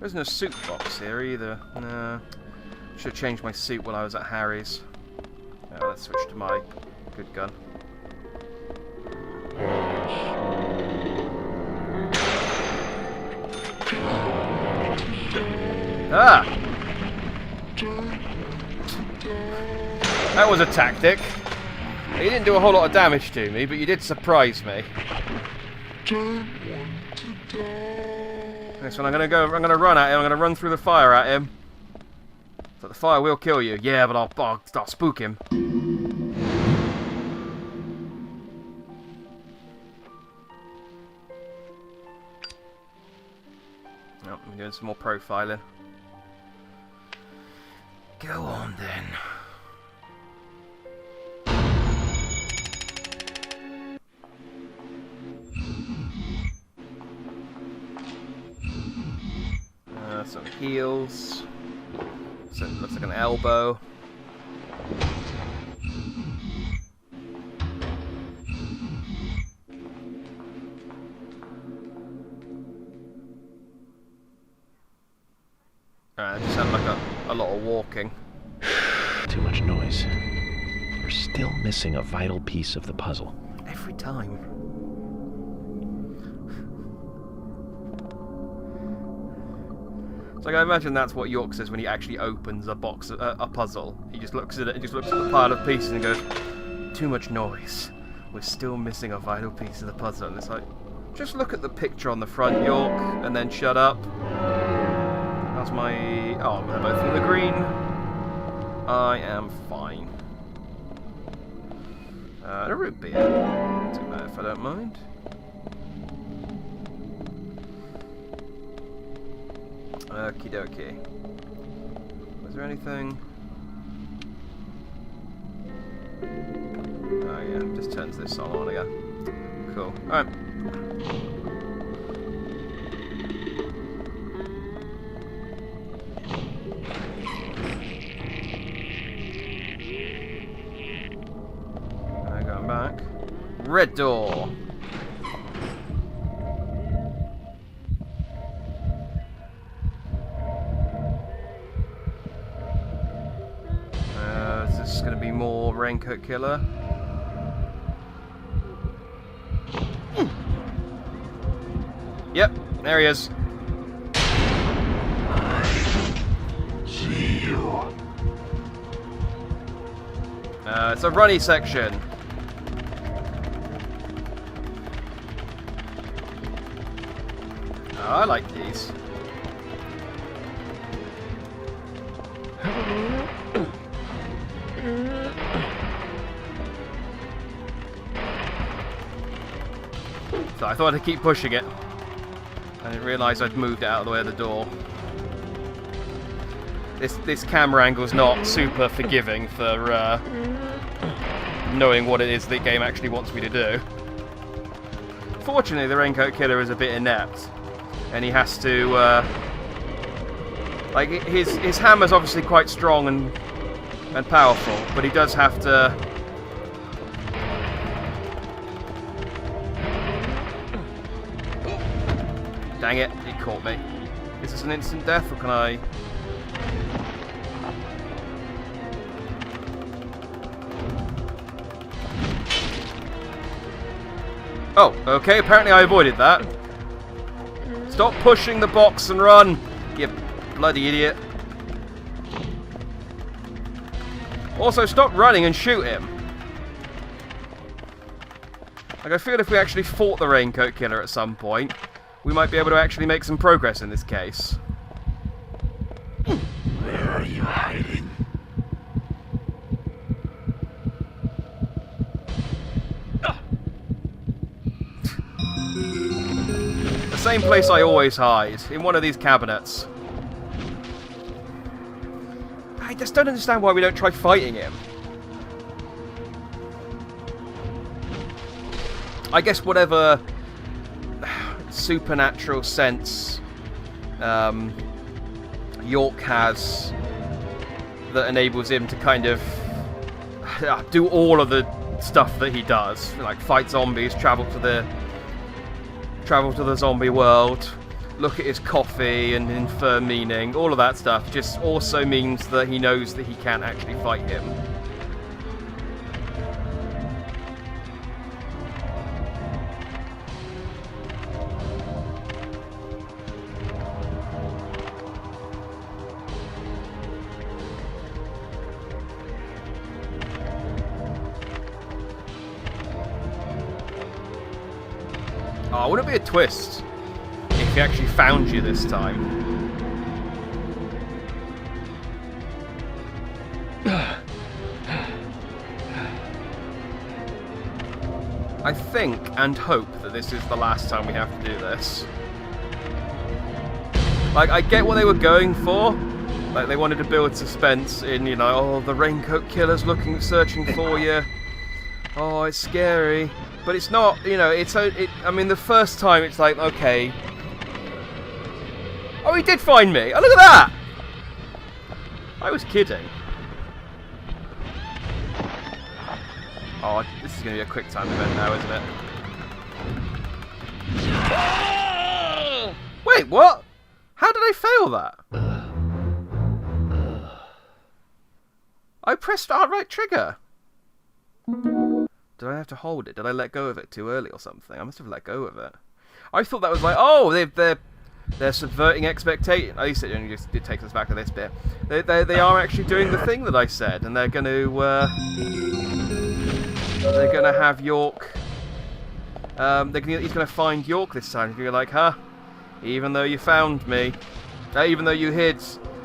There's no suit box here either. No. Should have changed my suit while I was at Harry's. Oh, let's switch to my good gun. Ah! That was a tactic. You didn't do a whole lot of damage to me, but you did surprise me. Next one, I'm gonna run at him. I'm gonna run through the fire at him. But the fire will kill you. Yeah, but I'll spook him. Oh, I'm doing some more profiling. Go on then. Some heels. So it looks like an elbow. Alright, it just sounded like a lot of walking. Too much noise. We're still missing a vital piece of the puzzle. Every time. So I imagine that's what York says when he actually opens a box, a puzzle. He just looks at it, he just looks at the pile of pieces and goes, "Too much noise. We're still missing a vital piece of the puzzle." And it's like, just look at the picture on the front, York, and then shut up. That's my... Oh, they're both in the green. I am fine. A root beer. Too bad if I don't mind. Okie dokie. Was there anything? Oh yeah, just turns this song on again. Cool. Alright. Alright, going back. Red door. Is going to be more raincoat killer. Yep, there he is. See you. It's a runny section. Oh, I like these. So I thought I'd keep pushing it. I didn't realise I'd moved it out of the way of the door. This camera angle's not super forgiving for knowing what it is the game actually wants me to do. Fortunately, the Raincoat Killer is a bit inept, and he has to like his hammer's obviously quite strong and powerful, but he does have to. Dang it, he caught me. Is this an instant death, or can I... Oh, okay, apparently I avoided that. Stop pushing the box and run, you bloody idiot. Also, stop running and shoot him. Like, I feel if we actually fought the Raincoat Killer at some point, we might be able to actually make some progress in this case. Where are you hiding? The same place I always hide, in one of these cabinets. I just don't understand why we don't try fighting him. I guess whatever supernatural sense York has that enables him to kind of do all of the stuff that he does, like fight zombies, travel to the zombie world. look at his coffee and infer meaning, all of that stuff, just also means that he knows that he can't actually fight him. Oh, wouldn't it be a twist if he actually found you this time? I think and hope that this is the last time we have to do this. Like, I get what they were going for. Like, they wanted to build suspense in, you know, oh, the raincoat killer's searching for you. Oh, it's scary. But it's not, you know, I mean, the first time it's like, okay. Oh, he did find me. Oh, look at that! I was kidding. Oh, this is going to be a quick time event now, isn't it? Wait, what? How did I fail that? I pressed R right trigger. Did I have to hold it? Did I let go of it too early or something? I must have let go of it. I thought that was like, oh, they're subverting expectation. At least it takes us back to this bit. They are actually doing the thing that I said, and they're going to have York. He's going to find York this time. You're like, huh? Even though you found me, even though you hid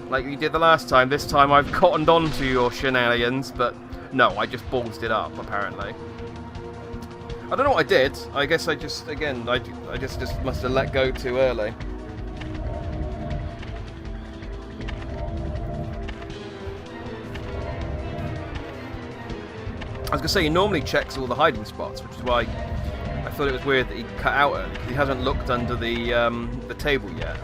like you did the last time, this time I've cottoned on to your shenanigans. But no, I just ballsed it up apparently. I don't know what I did. I guess I just must have let go too early. I was going to say, he normally checks all the hiding spots, which is why I thought it was weird that he cut out early, because he hasn't looked under the table yet.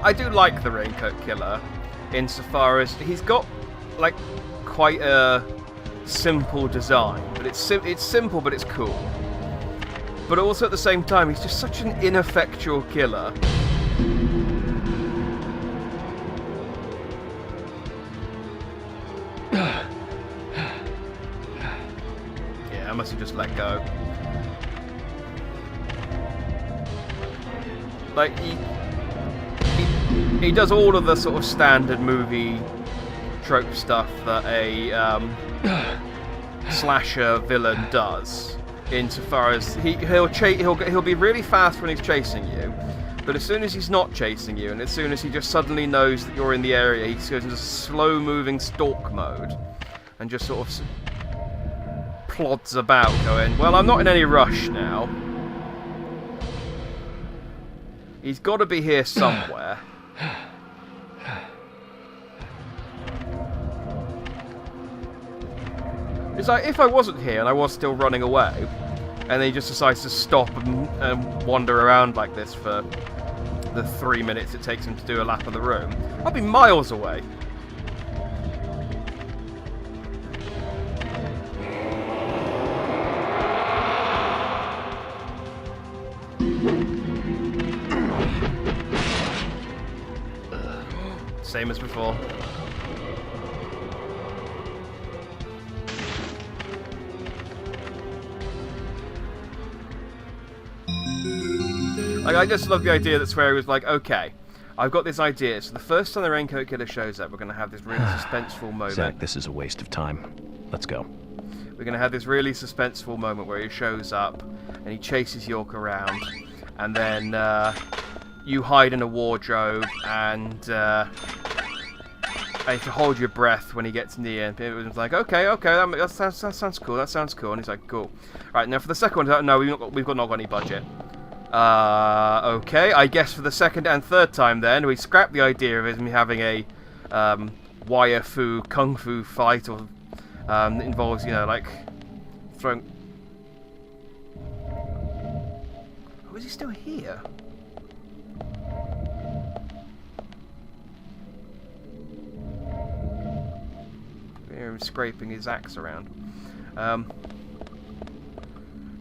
I do like the Raincoat Killer, insofar as he's got like quite a simple design, but it's simple, but it's cool. But also at the same time, he's just such an ineffectual killer. Yeah, I must have just let go. Like he does all of the sort of standard movie trope stuff that a slasher villain does, insofar as he'll be really fast when he's chasing you, but as soon as he's not chasing you, and as soon as he just suddenly knows that you're in the area, he goes into slow-moving stalk mode and just sort of plods about, going, well, I'm not in any rush now. He's got to be here somewhere. It's like, if I wasn't here and I was still running away, and then he just decides to stop and wander around like this for the 3 minutes it takes him to do a lap of the room, I'd be miles away. Same as before. Like, I just love the idea that's where he was like, okay, I've got this idea. So the first time the Raincoat Killer shows up, we're going to have this really suspenseful moment. Zach, this is a waste of time. Let's go. We're going to have this really suspenseful moment where he shows up and he chases York around, and then you hide in a wardrobe, and I have to hold your breath when he gets near. And it was like, okay, that sounds cool. That sounds cool. And he's like, cool. Right, now for the second one, no, we've not got any budget. Okay, I guess for the second and third time then, we scrap the idea of him having a wire fu kung fu fight, or that involves, you know, like throwing. Oh, is he still here? Hear him scraping his axe around.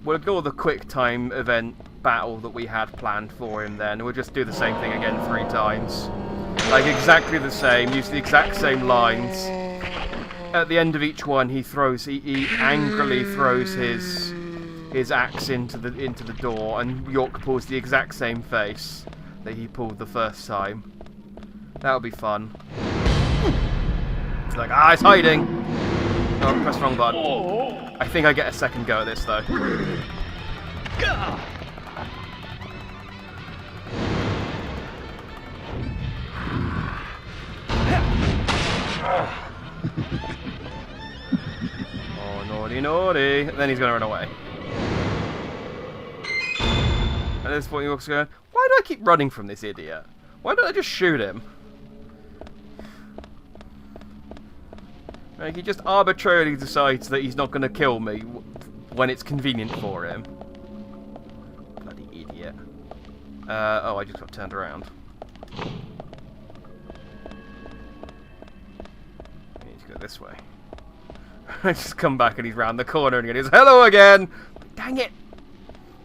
We'll ignore the quick time event battle that we had planned for him then. We'll just do the same thing again 3 times. Like, exactly the same, use the exact same lines. At the end of each one, he angrily throws his axe into the door, and York pulls the exact same face that he pulled the first time. That'll be fun. It's like, it's hiding! Oh, press the wrong button. I think I get a second go at this, though. Oh, naughty, naughty. And then he's going to run away. At this point, York's going, why do I keep running from this idiot? Why don't I just shoot him? Like, he just arbitrarily decides that he's not going to kill me when it's convenient for him. Bloody idiot. Oh, I just got turned around. I need to go this way. I just come back and he's round the corner and he goes, hello again! Dang it!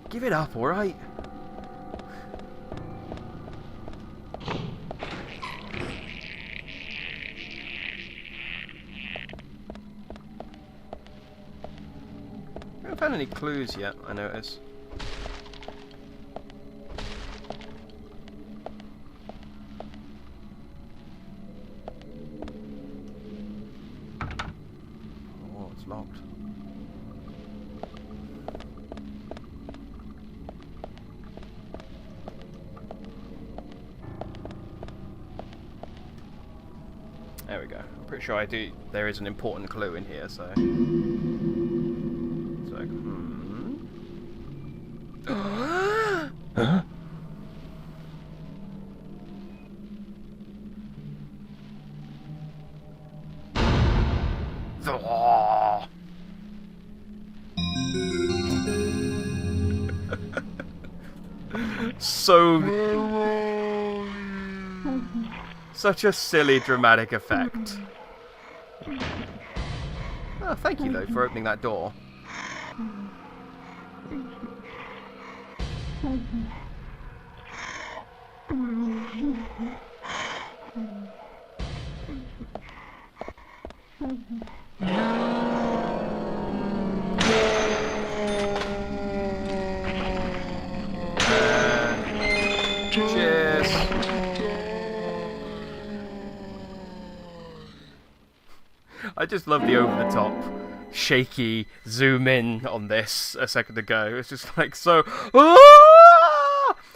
Give it up, alright? I haven't found any clues yet, I notice. Oh, it's locked. There we go. I'm pretty sure there is an important clue in here, so... Huh? Such a silly dramatic effect. Oh, thank you though for opening that door. Cheers. I just love the over-the-top, shaky zoom in on this a second ago. It's just like so...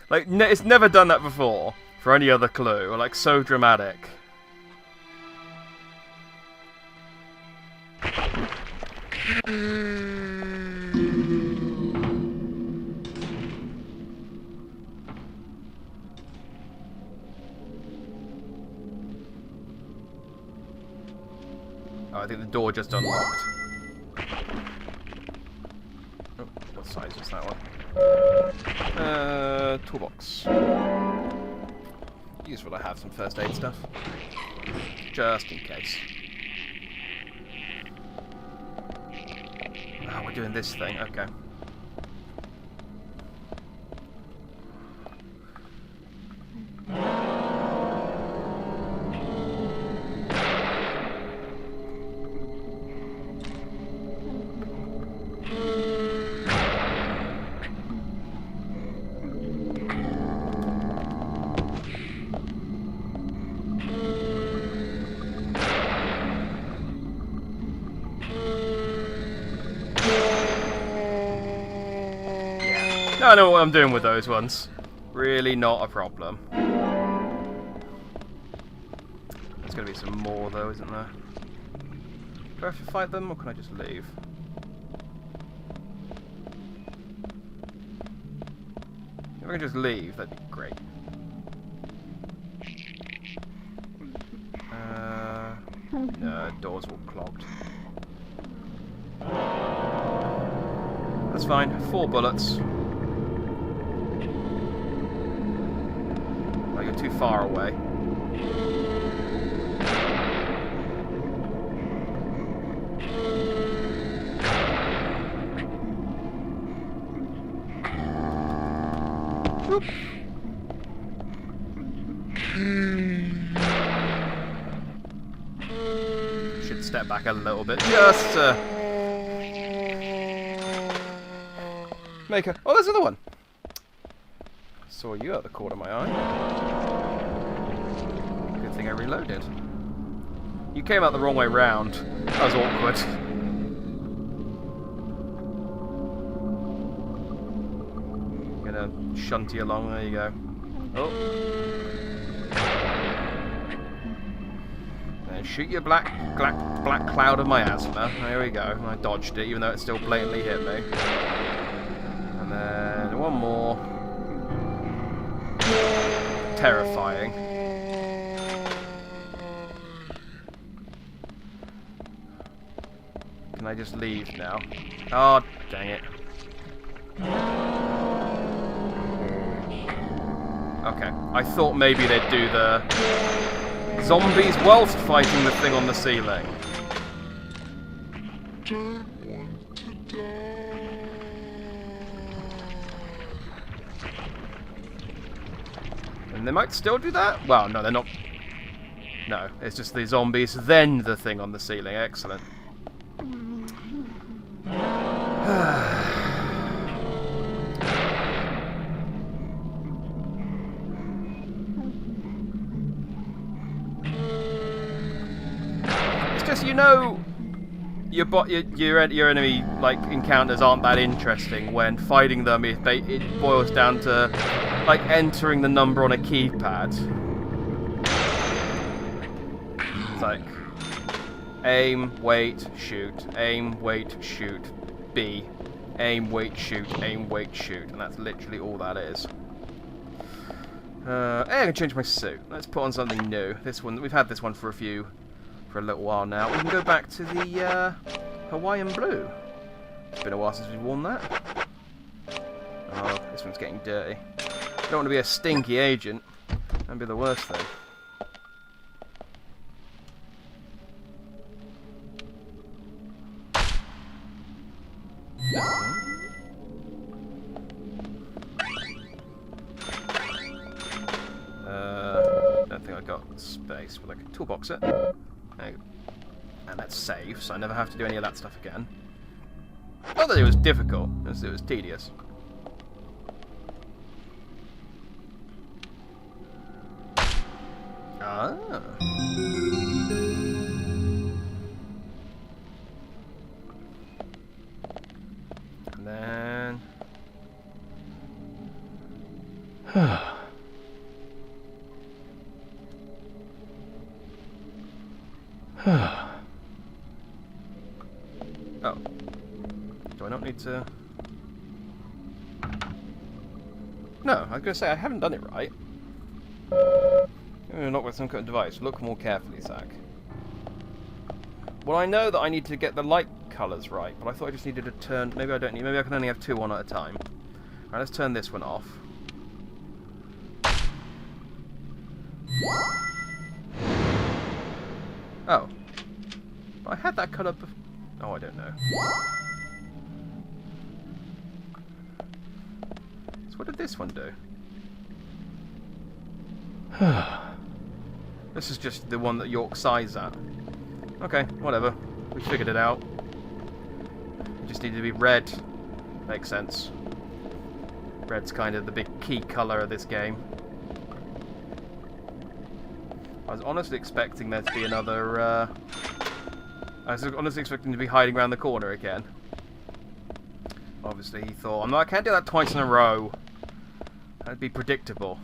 Like, it's never done that before for any other clue. Like, so dramatic. Oh, I think the door just unlocked. Oh, what size is that one? Toolbox. Useful to have some first aid stuff. Just in case. Oh, we're doing this thing, okay. I know what I'm doing with those ones. Really not a problem. There's going to be some more though, isn't there? Do I have to fight them or can I just leave? If I can just leave, that'd be great. No, door's all clogged. That's fine. 4 bullets. Oh, you're too far away. Oop. Should step back a little bit. Just make a... Oh, there's another one. Saw you at the corner of my eye. Good thing I reloaded. You came out the wrong way round. That was awkward. Gonna shunt you along. There you go. Oh. And shoot your black cloud of miasma. There we go. I dodged it, even though it still blatantly hit me. And then one more. Terrifying. Can I just leave now? Oh, dang it. Okay, I thought maybe they'd do the zombies whilst fighting the thing on the ceiling. And they might still do that? Well, no, they're not. No, it's just the zombies, then the thing on the ceiling. Excellent. It's just, you know, your enemy like encounters aren't that interesting when fighting them. It boils down to like entering the number on a keypad. It's like aim, wait, shoot, aim, wait, shoot, B, aim, wait, shoot, aim, wait, shoot, and that's literally all that is. Hey, I can change my suit. Let's put on something new. This one, we've had this one for a little while now. We can go back to the Hawaiian blue. It's been a while since we've worn that. Oh, this one's getting dirty. Don't want to be a stinky agent. That'd be the worst thing. Don't think I got space for like a toolbox set. There you go. And that's save, so I never have to do any of that stuff again. Not that it was difficult, it was tedious. Ah. And then... Oh. Do I not need to... No, I was going to say, I haven't done it right. Not with some kind of device. Look more carefully, Zach. Well, I know that I need to get the light colours right, but I thought I just needed to turn... Maybe I don't need... Maybe I can only have two on at a time. Alright, let's turn this one off. Oh. But I had that colour before... Oh, I don't know. So what did this one do? This is just the one that York sighs at. Okay, whatever. We figured it out. It just needed to be red. Makes sense. Red's kind of the big key colour of this game. I was honestly expecting there to be another... I was honestly expecting to be hiding around the corner again. Obviously he thought, I can't do that twice in a row. That'd be predictable.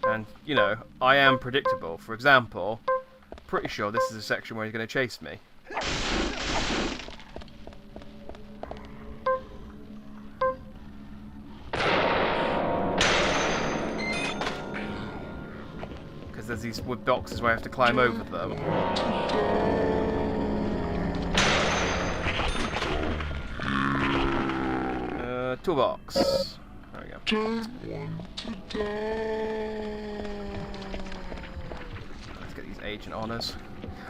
And, you know, I am predictable. For example, pretty sure this is a section where he's going to chase me. Because there's these wood boxes where I have to climb over them. Toolbox. There we go. Let's get these agent honors.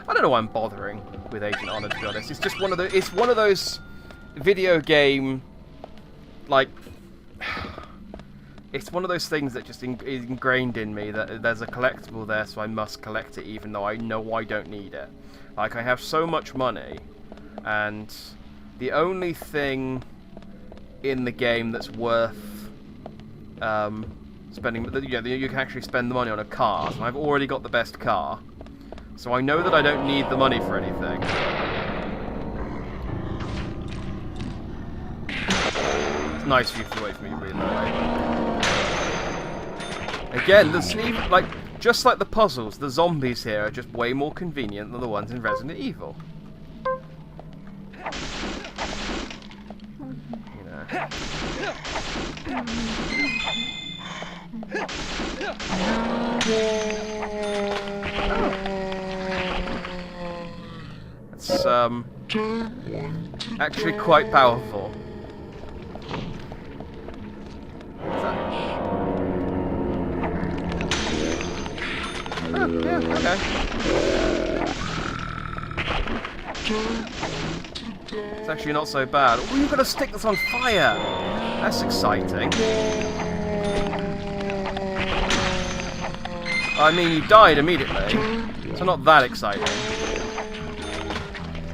I don't know why I'm bothering with agent honor, to be honest. It's just one of those video game, like, it's one of those things that just is ingrained in me that there's a collectible there, so I must collect it even though I know I don't need it. Like, I have so much money, and the only thing in the game that's worth spending, you can actually spend the money on a car, and I've already got the best car, so I know that I don't need the money for anything. It's nice for you to wait for me to read that way. Again, just like the puzzles, the zombies here are just way more convenient than the ones in Resident Evil. You know. It's actually quite powerful. Oh, yeah, okay. It's actually not so bad. Oh, you've got a stick that's on fire! That's exciting. I mean, you died immediately, so not that exciting.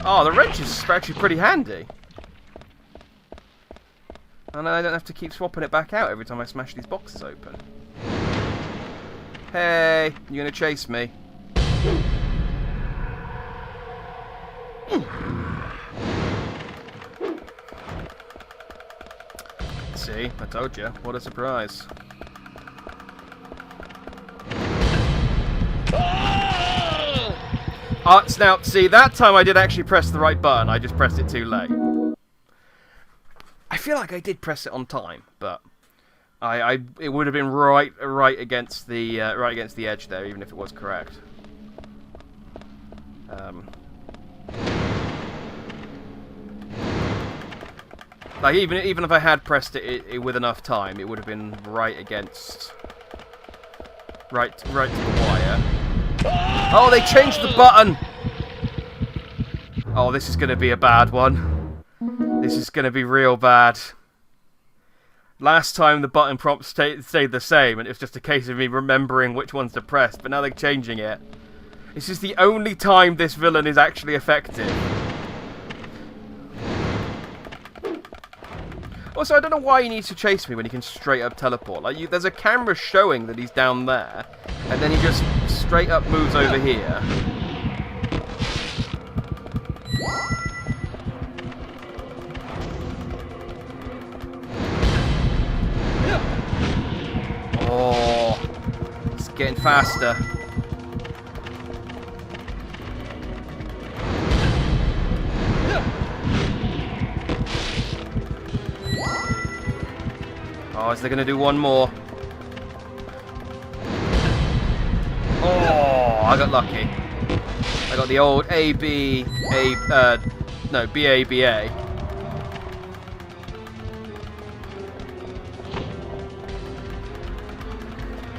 Oh, the wrench is actually pretty handy. And I don't have to keep swapping it back out every time I smash these boxes open. Hey, you gonna chase me? See, I told you. What a surprise. Now, see, that time I did actually press the right button. I just pressed it too late. I feel like I did press it on time, but it would have been right against the edge there, even if it was correct. Like even if I had pressed it with enough time, it would have been right against right to the wire. Oh, they changed the button! Oh, this is going to be a bad one. This is going to be real bad. Last time the button prompt stayed the same, and it was just a case of me remembering which ones to press, but now they're changing it. This is the only time this villain is actually effective. Also, I don't know why he needs to chase me when he can straight up teleport. Like, there's a camera showing that he's down there, and then he just straight up moves over here. Oh, it's getting faster. Oh, is they going to do one more? Oh, I got lucky. I got the old BABA.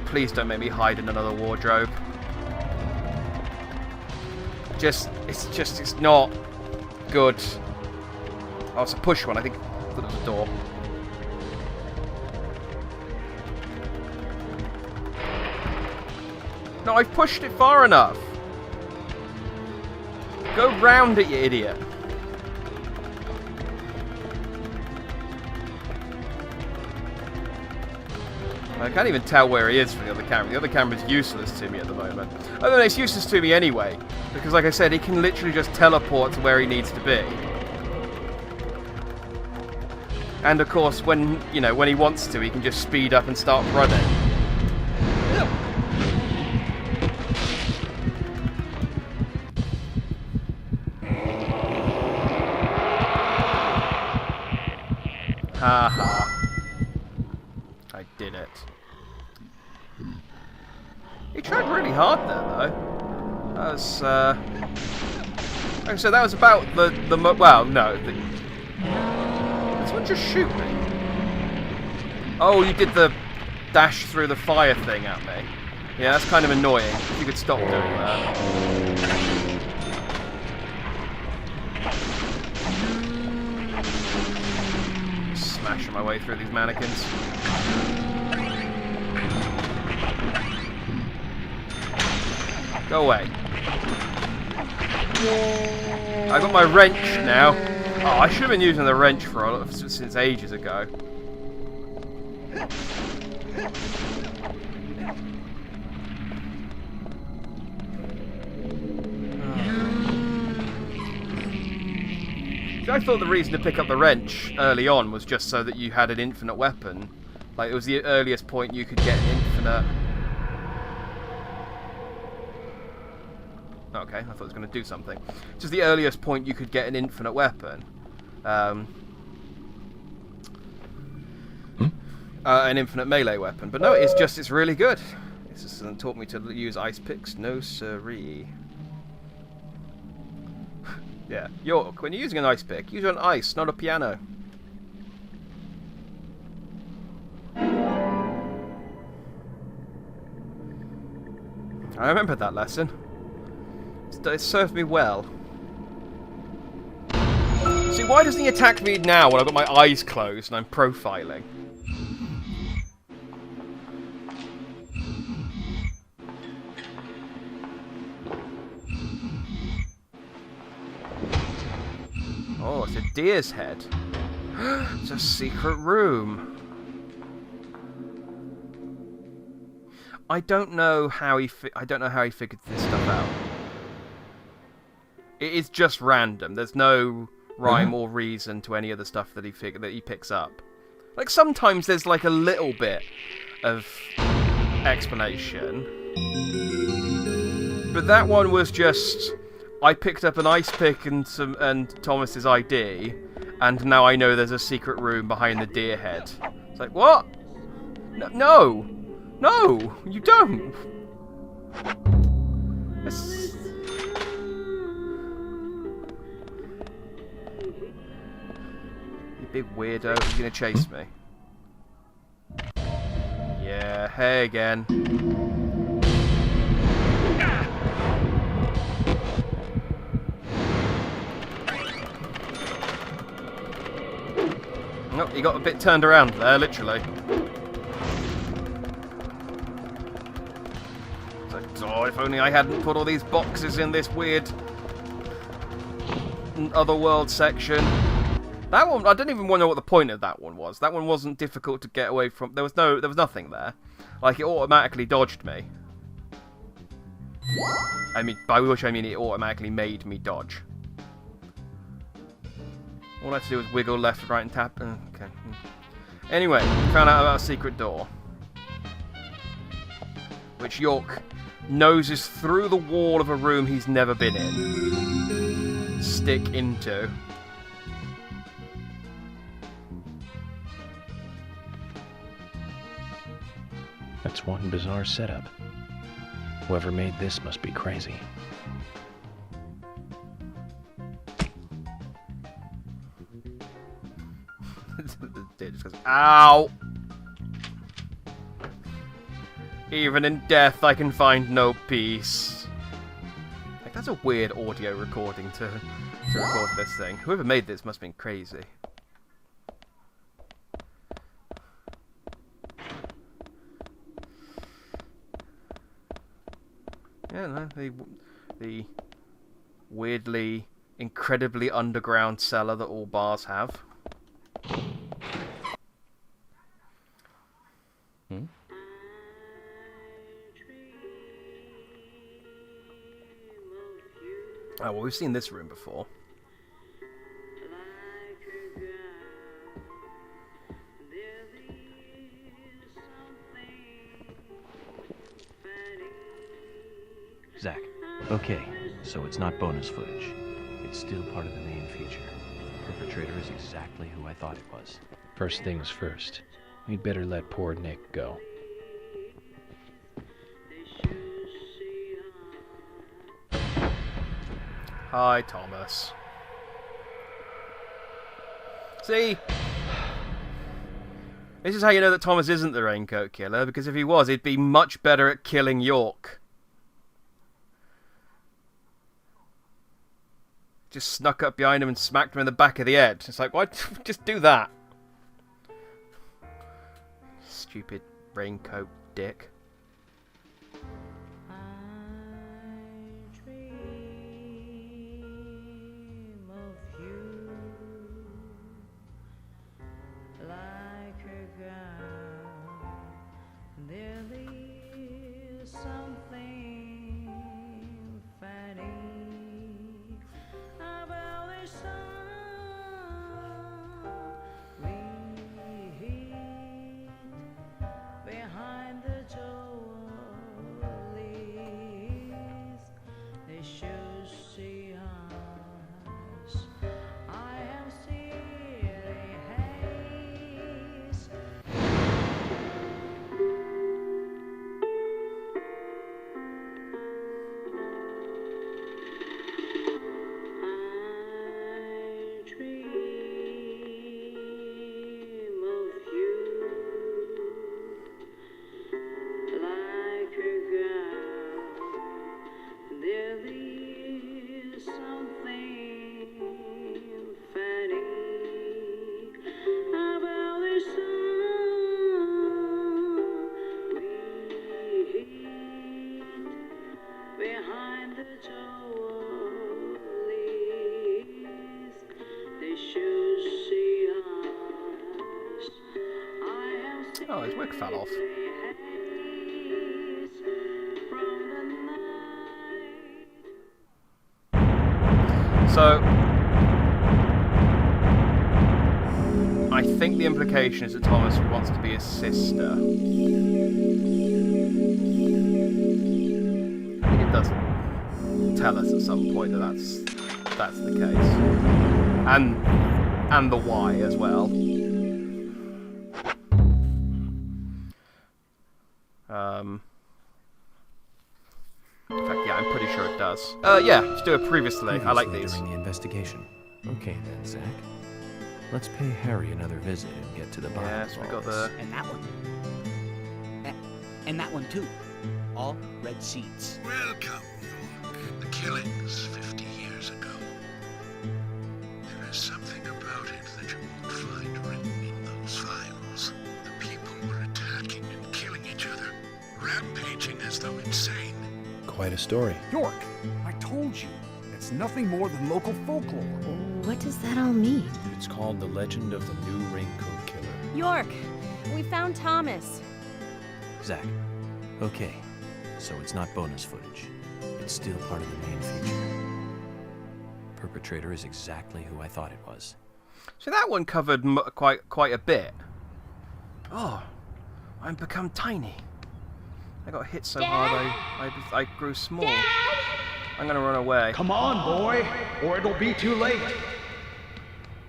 Please don't make me hide in another wardrobe. It's not good. Oh, it's a push one. I think it was a door. No, I've pushed it far enough. Go round it, you idiot. I can't even tell where he is from the other camera. The other camera's useless to me at the moment. I mean, it's useless to me anyway, because like I said, he can literally just teleport to where he needs to be. And of course, when he wants to, he can just speed up and start running. Haha. I did it. He tried really hard there, though. That was, like I said, that was about well, no. Did someone just shoot me? Oh, you did the dash through the fire thing at me. Yeah, that's kind of annoying. If you could stop doing that. Smashing my way through these mannequins. Go away. I got my wrench now. Oh, I should have been using the wrench since ages ago. I thought the reason to pick up the wrench early on was just so that you had an infinite weapon. Like, it was the earliest point you could get an infinite... Okay, I thought it was going to do something. It's just the earliest point you could get an infinite weapon. An infinite melee weapon. But no, it's really good. This hasn't taught me to use ice picks. No siree. Yeah, York, when you're using an ice pick, use it on ice, not a piano. I remember that lesson. It served me well. See, why doesn't he attack me now when I've got my eyes closed and I'm profiling? Oh, it's a deer's head. It's a secret room. I don't know how he figured this stuff out. It is just random. There's no rhyme or reason to any of the stuff that he picks up. Like, sometimes there's like a little bit of explanation, but that one was just, I picked up an ice pick and Thomas's ID, and now I know there's a secret room behind the deer head. It's like, what? No, you don't. You big weirdo, you're gonna chase me. Yeah, hey again. Nope, you got a bit turned around there, literally. It's like, oh, if only I hadn't put all these boxes in this weird otherworld section. That one, I don't even want to know what the point of that one was. That one wasn't difficult to get away from. There was nothing there. Like, it automatically dodged me. I mean, by which I mean it automatically made me dodge. All I had to do was wiggle left, right, and tap. Okay. Anyway, we found out about a secret door, which York noses through the wall of a room he's never been in. Stick into. That's one bizarre setup. Whoever made this must be crazy. The deer just goes, ow! Even in death, I can find no peace. Like, that's a weird audio recording to record this thing. Whoever made this must have been crazy. Yeah, no, the weirdly, incredibly underground cellar that all bars have. Oh, well, we've seen this room before. Zach, okay, so it's not bonus footage. It's still part of the main feature. The perpetrator is exactly who I thought it was. First things first, we'd better let poor Nick go. Hi, Thomas. See? This is how you know that Thomas isn't the Raincoat Killer, because if he was, he'd be much better at killing York. Just snuck up behind him and smacked him in the back of the head. It's like, why? Just do that. Stupid raincoat dick. stomach fell off. So, I think the implication is that Thomas wants to be his sister. I think it does tell us at some point that that's the case, and the why as well. In fact, yeah, I'm pretty sure it does. Yeah, let's do it previously. I like these. During the investigation. Okay then, Zach. Let's pay Harry another visit and get to the bottom Yes, of we all got this. the... And that one. And that one too. All red seeds. Welcome, York. The killings 50 years ago. There is something about it that you won't find written in those files. The people were attacking and killing each other, rampaging as though insane. Quite a story. York, I told you, it's nothing more than local folklore. What does that all mean? It's called The Legend of the New Raincoat Killer. York, we found Thomas. Zach. Okay, so it's not bonus footage. It's still part of the main feature. Perpetrator is exactly who I thought it was. So that one covered quite a bit. Oh, I've become tiny. I got hit so hard I grew small. I'm gonna run away. Come on, boy, or it'll be too late.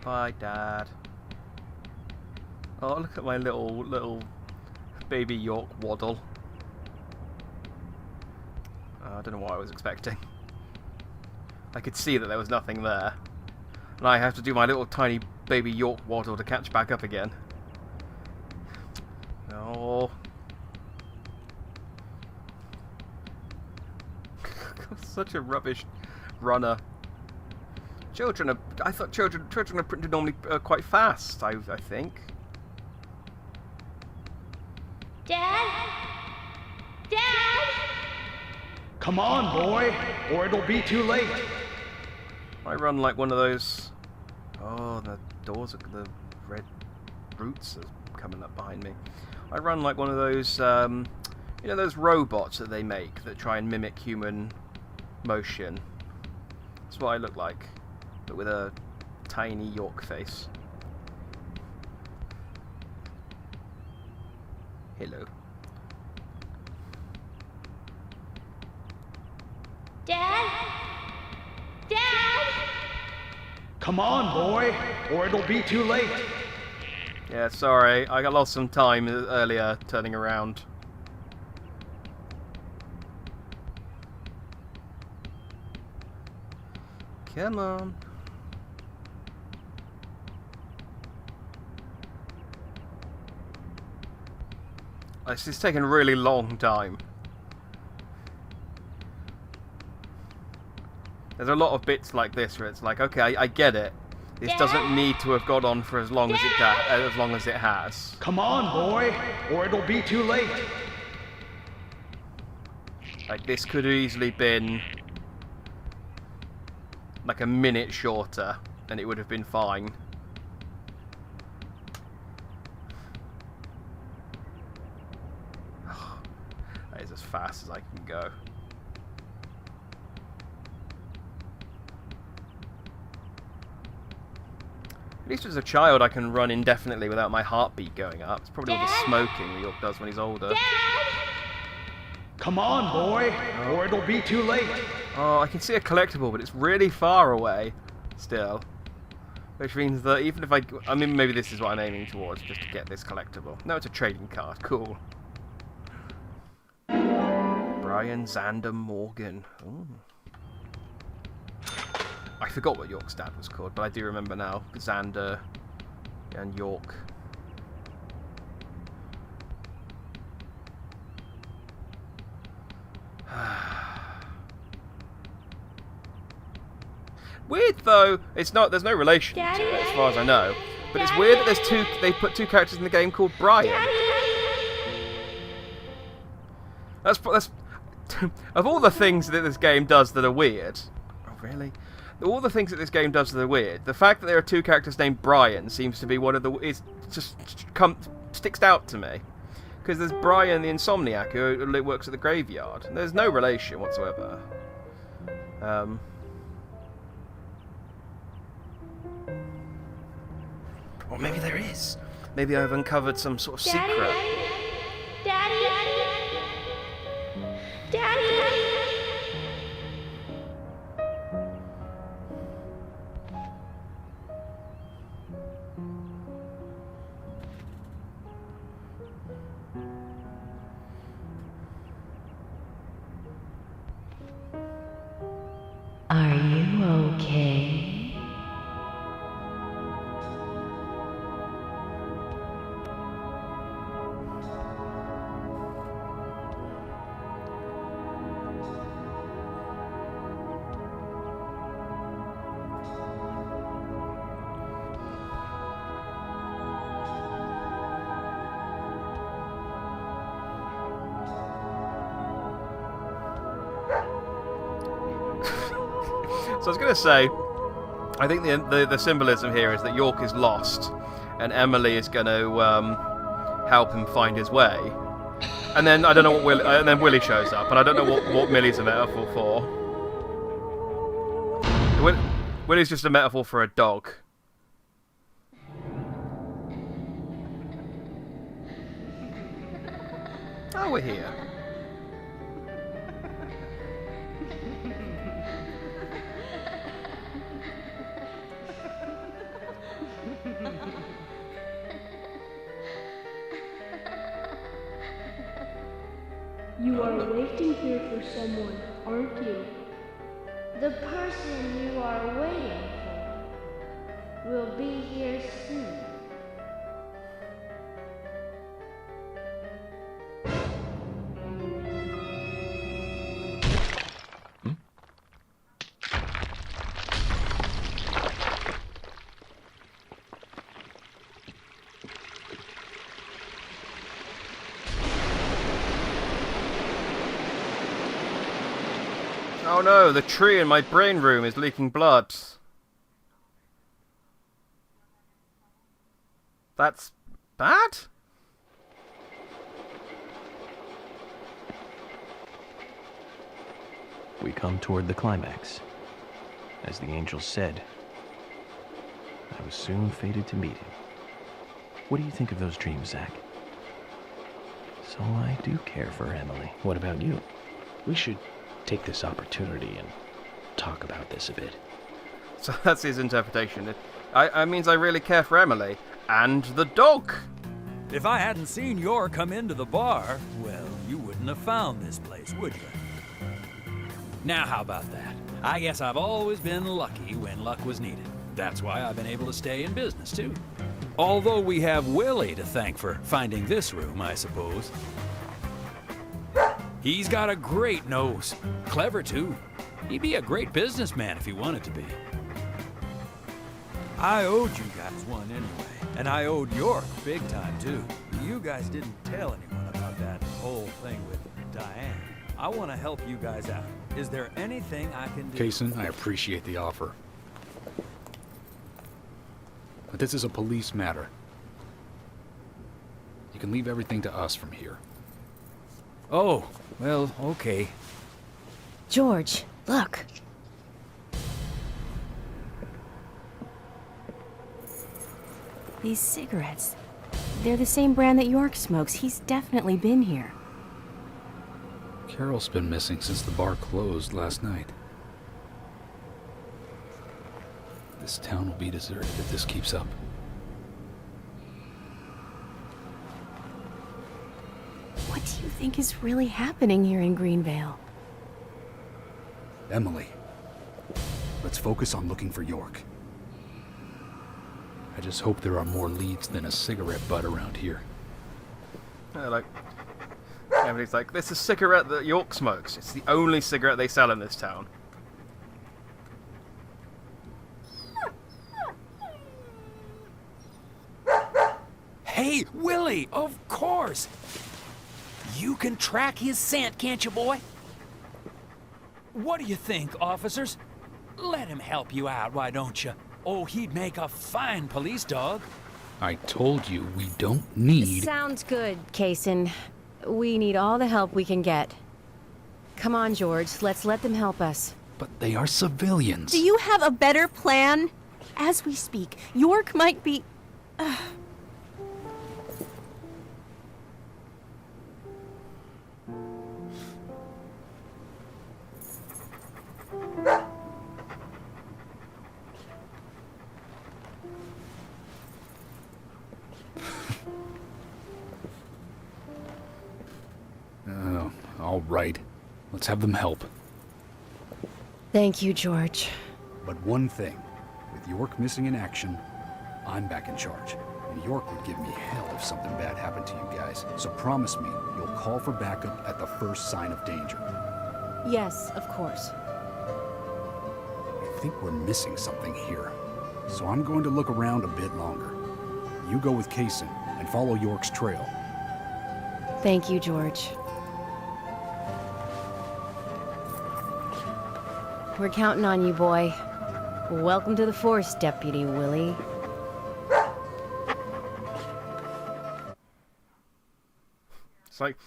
Bye, Dad. Oh, look at my little baby York waddle. I don't know what I was expecting. I could see that there was nothing there. And I have to do my little tiny baby York waddle to catch back up again. No. Such a rubbish runner. I thought children are normally quite fast, I think. Dad? Dad? Come on, boy, or it'll be too late. I run like one of those... Oh, the doors, the red roots are coming up behind me. I run like one of those, you know, those robots that they make that try and mimic human motion. That's what I look like, but with a tiny York face. Hello. Dad? Dad? Come on, boy, or it'll be too late. Yeah, sorry, I lost some time earlier turning around. Come on. This is taking a really long time. There's a lot of bits like this where it's like, okay, I get it. This doesn't need to have gone on for as long as it has. Come on, boy, or it'll be too late. Like, this could have easily been like a minute shorter, and it would have been fine. That is as fast as I can go. At least as a child I can run indefinitely without my heartbeat going up. It's probably all the smoking that York does when he's older. Come on, boy, or it'll be too late. Oh, I can see a collectible, but it's really far away still. Which means that even if I mean, maybe this is what I'm aiming towards, just to get this collectible. No, it's a trading card. Cool. Brian Xander Morgan. Ooh. I forgot what York's dad was called, but I do remember now. Xander and York. Weird though, it's not. There's no relation to it, as far as I know. But it's weird that there's two. They put two characters in the game called Brian. That's of all the things that this game does that are weird. Oh really? All the things that this game does that are weird. The fact that there are two characters named Brian seems to be one of the. It just sticks out to me. Because there's Brian the Insomniac who works at the graveyard. There's no relation whatsoever. Or maybe there is. Maybe I've uncovered some sort of secret. Daddy! Daddy! Are you okay? So I was going to say, I think the symbolism here is that York is lost, and Emily is going to help him find his way. And then I don't know what and then Willie shows up, and I don't know what Millie's a metaphor for. Willie's just a metaphor for a dog. Oh, we're here. You are waiting here for someone, aren't you? The person you are waiting for will be here soon. Oh no, the tree in my brain room is leaking blood. That's bad? We come toward the climax. As the angel said, I was soon fated to meet him. What do you think of those dreams, Zach? So I do care for Emily. What about you? We should take this opportunity and talk about this a bit. So that's his interpretation. I means I really care for Emily. And the dog! If I hadn't seen Yor come into the bar, well, you wouldn't have found this place, would you? Now how about that? I guess I've always been lucky when luck was needed. That's why I've been able to stay in business, too. Although we have Willie to thank for finding this room, I suppose. He's got a great nose. Clever, too. He'd be a great businessman if he wanted to be. I owed you guys one anyway, and I owed York big time, too. You guys didn't tell anyone about that whole thing with Diane. I want to help you guys out. Is there anything I can do? Kaysen, I appreciate the offer. But this is a police matter. You can leave everything to us from here. Oh, well, okay. George, look. These cigarettes. They're the same brand that York smokes. He's definitely been here. Carol's been missing since the bar closed last night. This town will be deserted if this keeps up. What do you think is really happening here in Greenvale? Emily, let's focus on looking for York. I just hope there are more leads than a cigarette butt around here. Emily's like, this is a cigarette that York smokes. It's the only cigarette they sell in this town. Hey, Willie, of course! You can track his scent, can't you, boy? What do you think, officers? Let him help you out, why don't you? Oh, he'd make a fine police dog. I told you we don't need... Sounds good, Kaysen. We need all the help we can get. Come on, George. Let's let them help us. But they are civilians. Do you have a better plan? As we speak, York might be... All right. Let's have them help. Thank you, George. But one thing. With York missing in action, I'm back in charge. And York would give me hell if something bad happened to you guys. So promise me you'll call for backup at the first sign of danger. Yes, of course. I think we're missing something here. So I'm going to look around a bit longer. You go with Kaysen and follow York's trail. Thank you, George. We're counting on you, boy. Welcome to the force, Deputy Willie. It's like,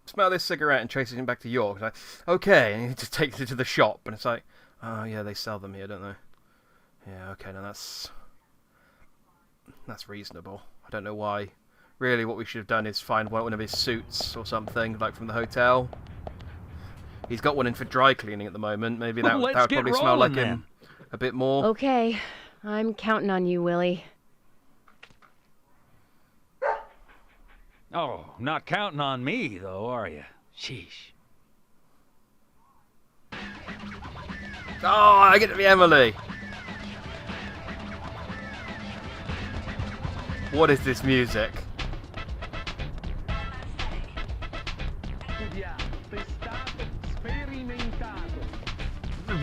smell this cigarette and chases him back to York. It's like, okay, and he just takes it to the shop, and it's like, oh yeah, they sell them here, don't they? Yeah, okay, now that's reasonable. I don't know why. Really, what we should have done is find one of his suits or something, like from the hotel. He's got one in for dry cleaning at the moment. Maybe that would probably smell like him a bit more. Okay, I'm counting on you, Willie. Oh, not counting on me, though, are you? Sheesh. Oh, I get to be Emily. What is this music?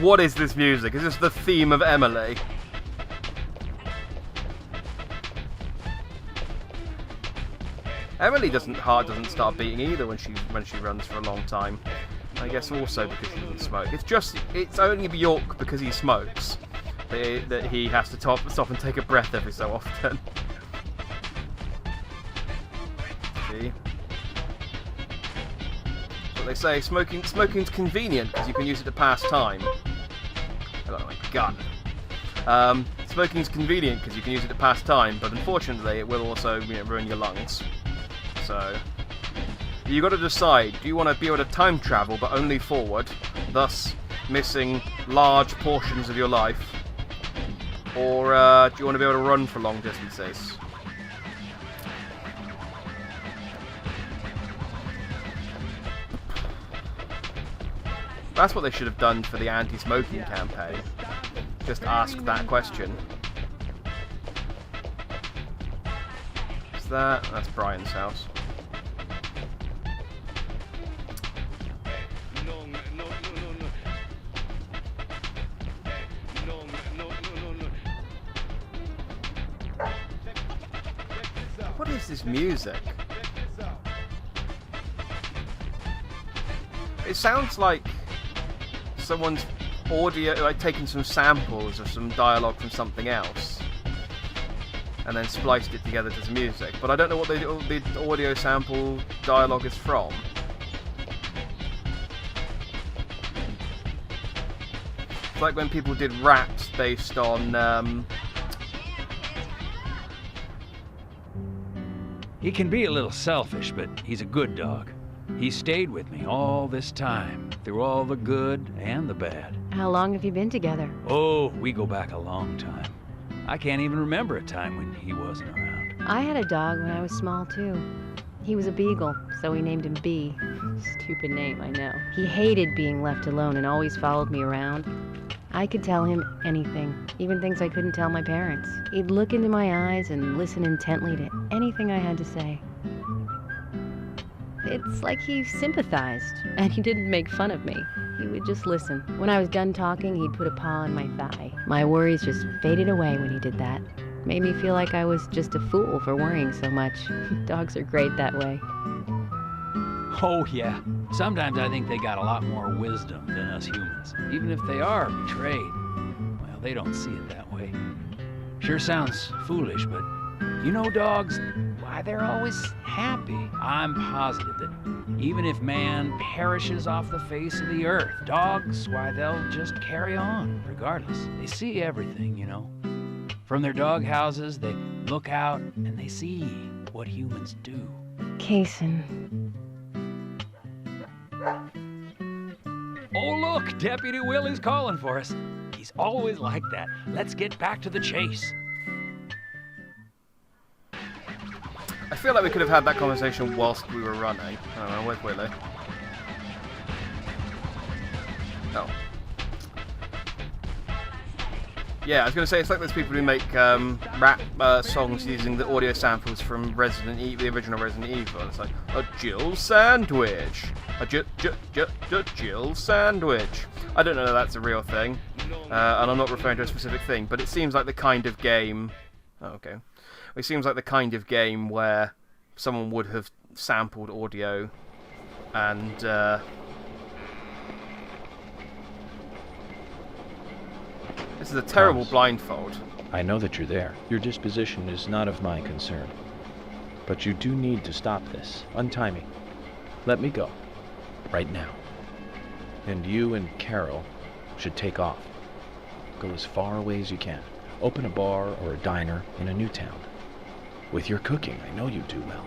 What is this music? Is this the theme of Emily? Emily doesn't start beating either when she runs for a long time. I guess also because she doesn't smoke. It's only York because he smokes that he has to stop and take a breath every so often. See? What they say, smoking's convenient because you can use it to pass time. I got my gun. Smoking's convenient because you can use it to pass time, but unfortunately it will also ruin your lungs. So you got to decide: do you want to be able to time travel but only forward, thus missing large portions of your life, or do you want to be able to run for long distances? That's what they should have done for the anti-smoking campaign. Just ask that question. Is that? That's Brian's house. What is this music? It sounds like someone's audio, like taking some samples of some dialogue from something else and then spliced it together to some music, but I don't know what the audio sample dialogue is from. It's like when people did raps based on He can be a little selfish, but he's a good dog. He stayed with me all this time, through all the good and the bad. How long have you been together? Oh, we go back a long time. I can't even remember a time when he wasn't around. I had a dog when I was small, too. He was a beagle, so we named him B. Stupid name, I know. He hated being left alone and always followed me around. I could tell him anything, even things I couldn't tell my parents. He'd look into my eyes and listen intently to anything I had to say. It's like he sympathized, and he didn't make fun of me. He would just listen. When I was done talking, he'd put a paw on my thigh. My worries just faded away when he did that. Made me feel like I was just a fool for worrying so much. Dogs are great that way. Oh, yeah. Sometimes I think they got a lot more wisdom than us humans. Even if they are betrayed. Well, they don't see it that way. Sure sounds foolish, but You know, dogs, why they're always happy. I'm positive that even if man perishes off the face of the earth, dogs, why, they'll just carry on, regardless. They see everything, you know. From their dog houses, they look out and they see what humans do. Kaysen. Oh, look, Deputy Willie's calling for us. He's always like that. Let's get back to the chase. I feel like we could have had that conversation whilst we were running. I don't know, where's Willie? Oh. Yeah, I was going to say, it's like those people who make rap songs using the audio samples from the original Resident Evil. It's like, a Jill sandwich. A Jill sandwich. I don't know if that's a real thing. And I'm not referring to a specific thing, but it seems like the kind of game... Oh, okay. It seems like the kind of game where someone would have sampled audio and... This is a terrible blindfold. I know that you're there. Your disposition is not of my concern. But you do need to stop this. Untie me. Let me go. Right now. And you and Carol should take off. Go as far away as you can. Open a bar or a diner in a new town. With your cooking, I know you do well.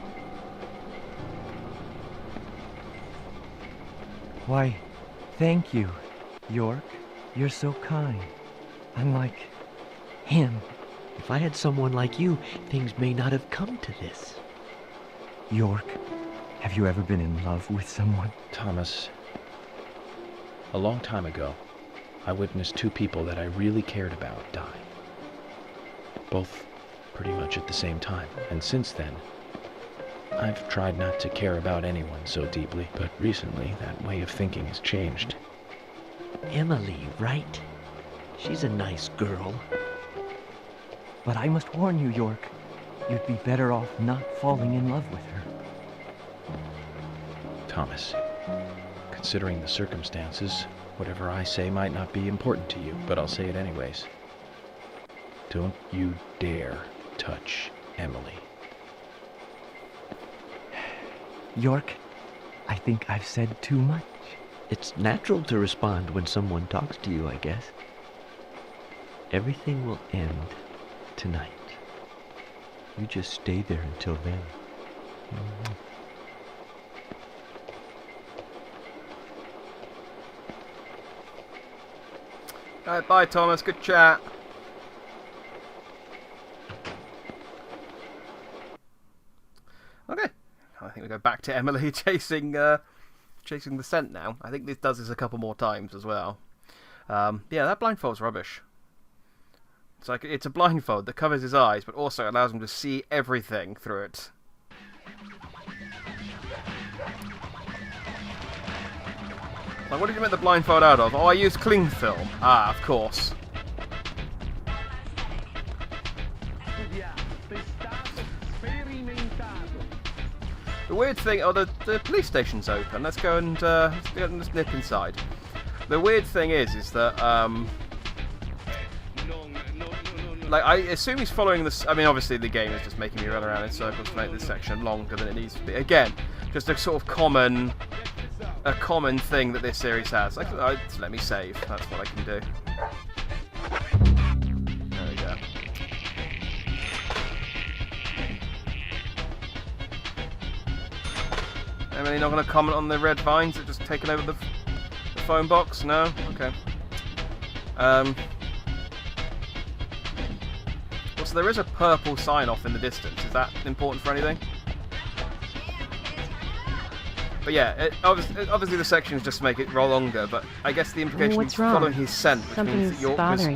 Why, thank you, York. You're so kind. Unlike him. If I had someone like you, things may not have come to this. York, have you ever been in love with someone? Thomas, a long time ago, I witnessed two people that I really cared about die. Both pretty much at the same time. And since then, I've tried not to care about anyone so deeply, but recently that way of thinking has changed. Emily, right? She's a nice girl. But I must warn you, York. You'd be better off not falling in love with her. Thomas, considering the circumstances, whatever I say might not be important to you, but I'll say it anyways. Don't you dare touch Emily. York, I think I've said too much. It's natural to respond when someone talks to you, I guess. Everything will end tonight. You just stay there until then. Alright, bye Thomas, good chat. Okay, I think we go back to Emily chasing the scent now. I think this does this a couple more times as well. Yeah, that blindfold's rubbish. It's like it's a blindfold that covers his eyes, but also allows him to see everything through it. Like, what did you make the blindfold out of? Oh, I used cling film. Ah, of course. The weird thing, oh, the police station's open. Let's go and let's nip inside. The weird thing is that like, I assume he's following this. I mean, obviously the game is just making me run around in circles to make this section longer than it needs to be. Again, just a sort of common thing that this series has. Like, just let me save. That's what I can do. There we go. Emily not going to comment on the red vines that just taken over the phone box? No? Okay. So there is a purple sign off in the distance. Is that important for anything? But yeah, obviously the sections just make it roll longer, but I guess the implication is following his scent, which means that York was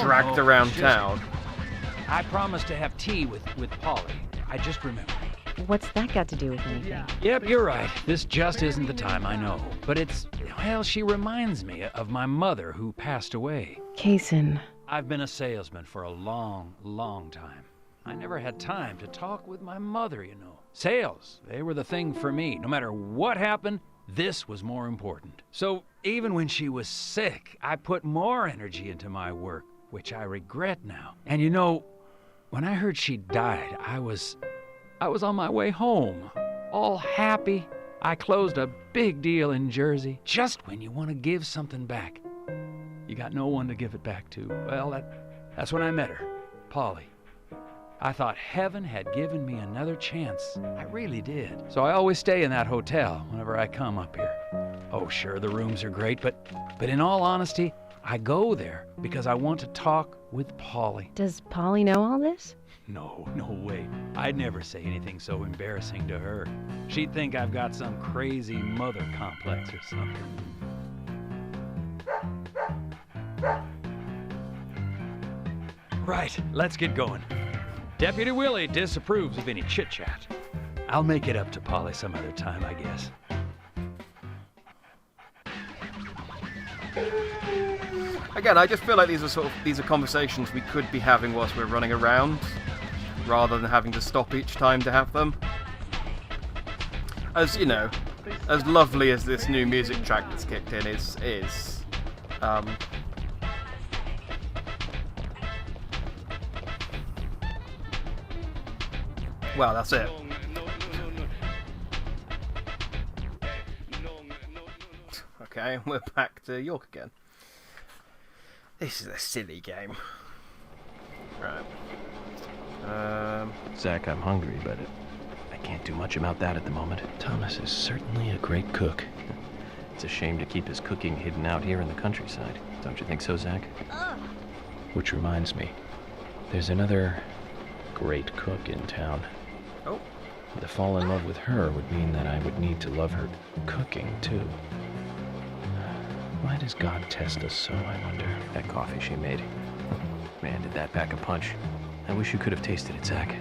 dragged around town. I promised to have tea with Polly. I just remembered. What's that got to do with anything? Yep, you're right. This just isn't the time, I know. But it's, well, she reminds me of my mother who passed away. Kaysen. I've been a salesman for a long, long time. I never had time to talk with my mother, you know. Sales, they were the thing for me. No matter what happened, this was more important. So even when she was sick, I put more energy into my work, which I regret now. And you know, when I heard she died, I was on my way home, all happy. I closed a big deal in Jersey. Just when you want to give something back, you got no one to give it back to. Well, that's when I met her, Polly. I thought heaven had given me another chance. I really did. So I always stay in that hotel whenever I come up here. Oh, sure, the rooms are great, but in all honesty, I go there because I want to talk with Polly. Does Polly know all this? No way. I'd never say anything so embarrassing to her. She'd think I've got some crazy mother complex or something. Right, let's get going. Deputy Willie disapproves of any chit-chat. I'll make it up to Polly some other time, I guess. Again, I just feel like these are conversations we could be having whilst we're running around, rather than having to stop each time to have them. As you know, as lovely as this new music track that's kicked in is, well, that's it. Okay, we're back to York again. This is a silly game. Right. Zach, I'm hungry, but I can't do much about that at the moment. Thomas is certainly a great cook. It's a shame to keep his cooking hidden out here in the countryside. Don't you think so, Zach? Which reminds me, there's another great cook in town. Oh. To fall in love with her would mean that I would need to love her cooking, too. Why does God test us so, I wonder? That coffee she made. Man, did that pack a punch. I wish you could have tasted it, Zach.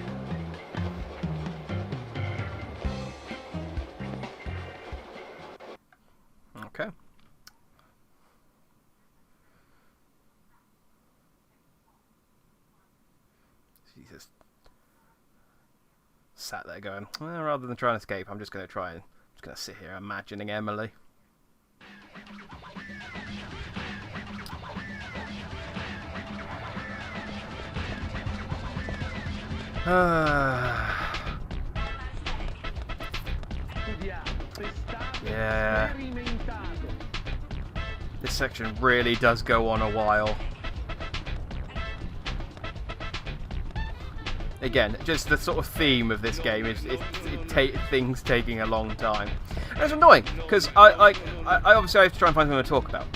Okay. Jesus. Sat there going, well, rather than trying to escape, I'm just going to sit here imagining Emily. Yeah. This section really does go on a while. Again, just the sort of theme of this game is things taking a long time. And it's annoying because I obviously have to try and find something to talk about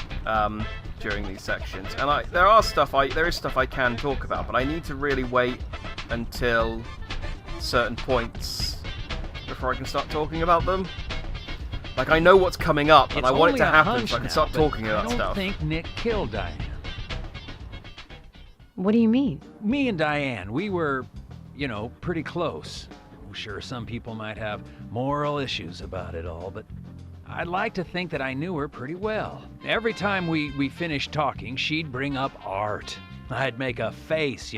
during these sections, and there is stuff I can talk about, but I need to really wait until certain points before I can start talking about them. Like, I know what's coming up, and I want it to happen so I can start talking about stuff. I don't think Nick killed Diane. What do you mean? Me and Diane, we were, pretty close. Sure, some people might have moral issues about it all, but I'd like to think that I knew her pretty well. Every time we finished talking, she'd bring up art. I'd make a face,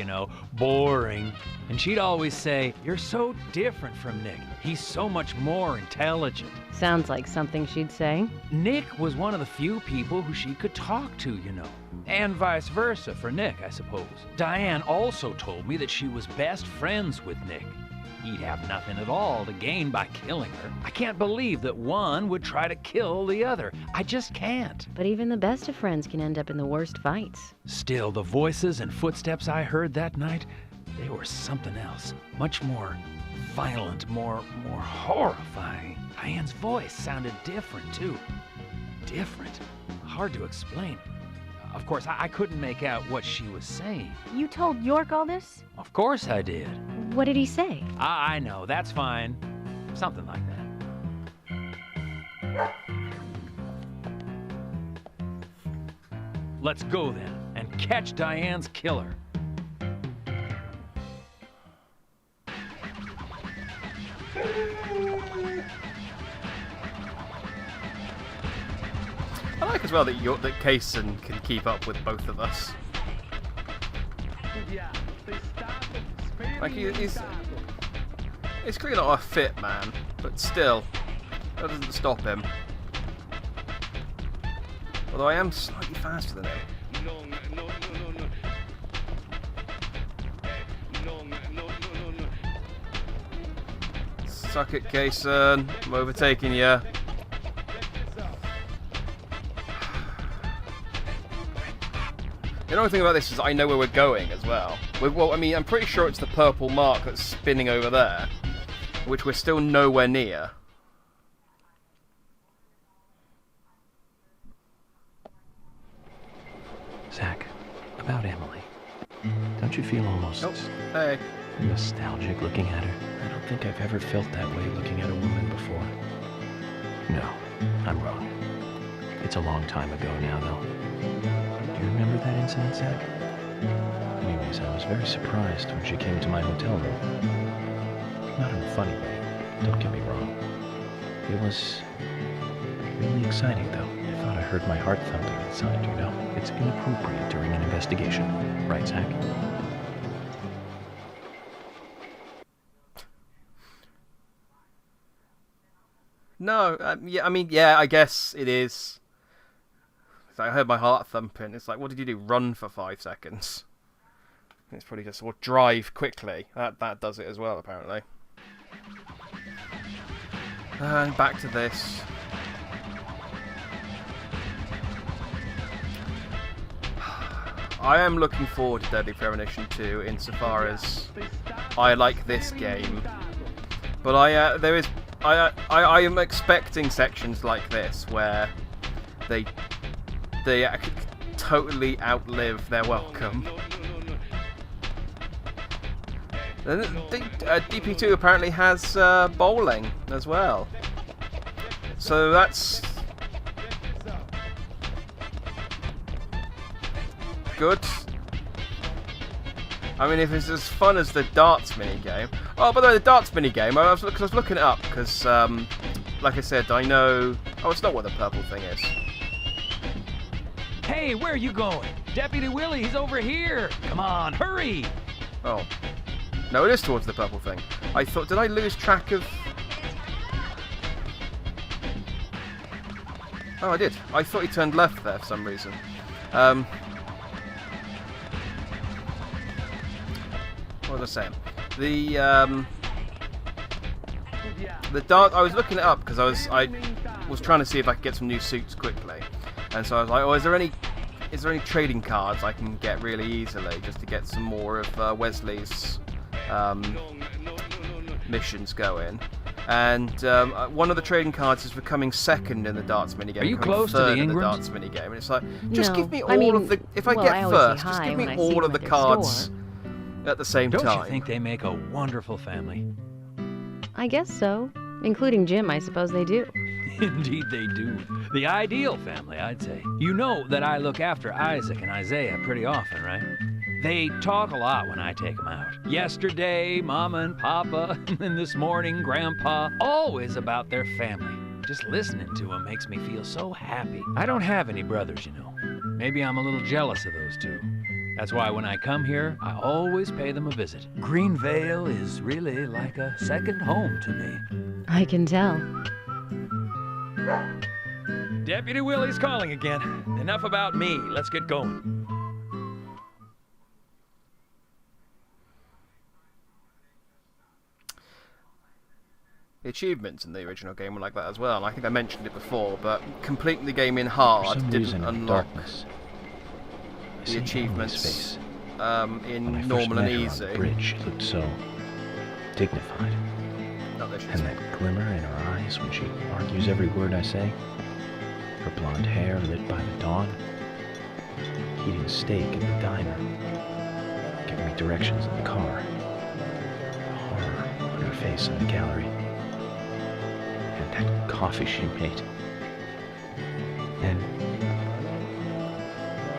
boring. And she'd always say, "You're so different from Nick. He's so much more intelligent." Sounds like something she'd say. Nick was one of the few people who she could talk to, And vice versa for Nick, I suppose. Diane also told me that she was best friends with Nick. He'd have nothing at all to gain by killing her. I can't believe that one would try to kill the other. I just can't. But even the best of friends can end up in the worst fights. Still, the voices and footsteps I heard that night, they were something else. Much more violent, more horrifying. Diane's voice sounded different, too. Different. Hard to explain. Of course, I couldn't make out what she was saying. You told York all this? Of course I did. What did he say? I know, that's fine. Something like that. Let's go then, and catch Diane's killer. I like as well that Kaysen can keep up with both of us. Like he's clearly not a fit man, but still, that doesn't stop him. Although I am slightly faster than him. Suck it, Kason. I'm overtaking you. The only thing about this is I know where we're going as well. Well, I mean, I'm pretty sure it's the purple mark that's spinning over there, which we're still nowhere near. Zach, about Emily. Don't you feel almost Hey. nostalgic looking at her? I don't think I've ever felt that way looking at a woman before. No, I'm wrong. It's a long time ago now, though. Do you remember that incident, Zach? Anyways, I was very surprised when she came to my hotel room. Not in a funny way, don't get me wrong. It was really exciting, though. I thought I heard my heart thumping inside, you know? It's inappropriate during an investigation. Right, Zach? No, yeah, I mean, yeah, I guess it is. I heard my heart thumping. It's like, what did you do? Run for 5 seconds? It's probably just, or drive quickly. That does it as well, apparently. And back to this. I am looking forward to Deadly Premonition 2 insofar as I like this game. But I am expecting sections like this where they totally outlive their welcome. DP2 apparently has bowling as well, so that's good. I mean, if it's as fun as the darts minigame. Oh, by the way, the darts minigame, I was looking it up because, like I said, I know. Oh, it's not what the purple thing is. Hey, where are you going? Deputy Willie, he's over here. Come on, hurry. Oh. No, it is towards the purple thing. I thought, did I lose track of... Oh, I did. I thought he turned left there for some reason. What was I saying? The dart. I was looking it up because I was trying to see if I could get some new suits quickly, and so I was like, oh, is there any trading cards I can get really easily just to get some more of Wesley's missions going? And one of the trading cards is becoming second in the darts minigame. Are you close to the in the Ingrams? darts minigame, and it's like, just give me all of the. If well, I I get always first, say just hi give me when I see all them of the at their cards store. at the same Don't time. you think they make a wonderful family? I guess so. Including Jim, I suppose they do. Indeed they do. The ideal family, I'd say. You know that I look after Isaac and Isaiah pretty often, right? They talk a lot when I take them out. Yesterday, Mama and Papa, and this morning, Grandpa, always about their family. Just listening to them makes me feel so happy. I don't have any brothers, you know. Maybe I'm a little jealous of those two. That's why when I come here, I always pay them a visit. Greenvale is really like a second home to me. I can tell. Deputy Willie's calling again. Enough about me. Let's get going. The achievements in the original game were like that as well, and I think I mentioned it before, but completing the game in hard For some didn't reason, in unlock darkness, I the see achievements Emily's face. in When I first normal and met her on easy. the bridge, she looked so dignified. Not that she's And that glimmer in her eyes when she argues every word I say. Her blonde hair lit by the dawn. Eating steak at the diner. Giving me directions in the car. The horror on her face in the gallery. And that coffee she made. And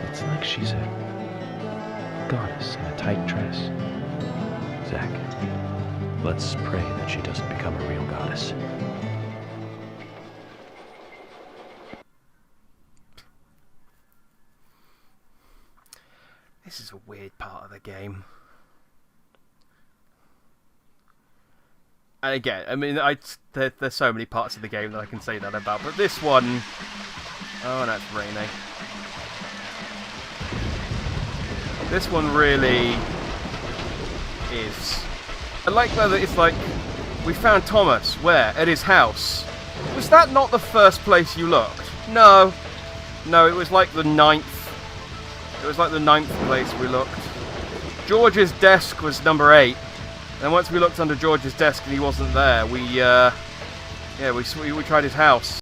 it's like she's a goddess in a tight dress. Zach, let's pray that she doesn't become a real goddess. This is a weird part of the game. And again, I mean, there's so many parts of the game that I can say that about, but this one... Oh, and it's raining. This one really is... I like that it's like... We found Thomas. Where? At his house. Was that not the first place you looked? No. No, it was like the 9th. It was like the 9th place we looked. George's desk was number 8. And once we looked under George's desk and he wasn't there, we tried his house.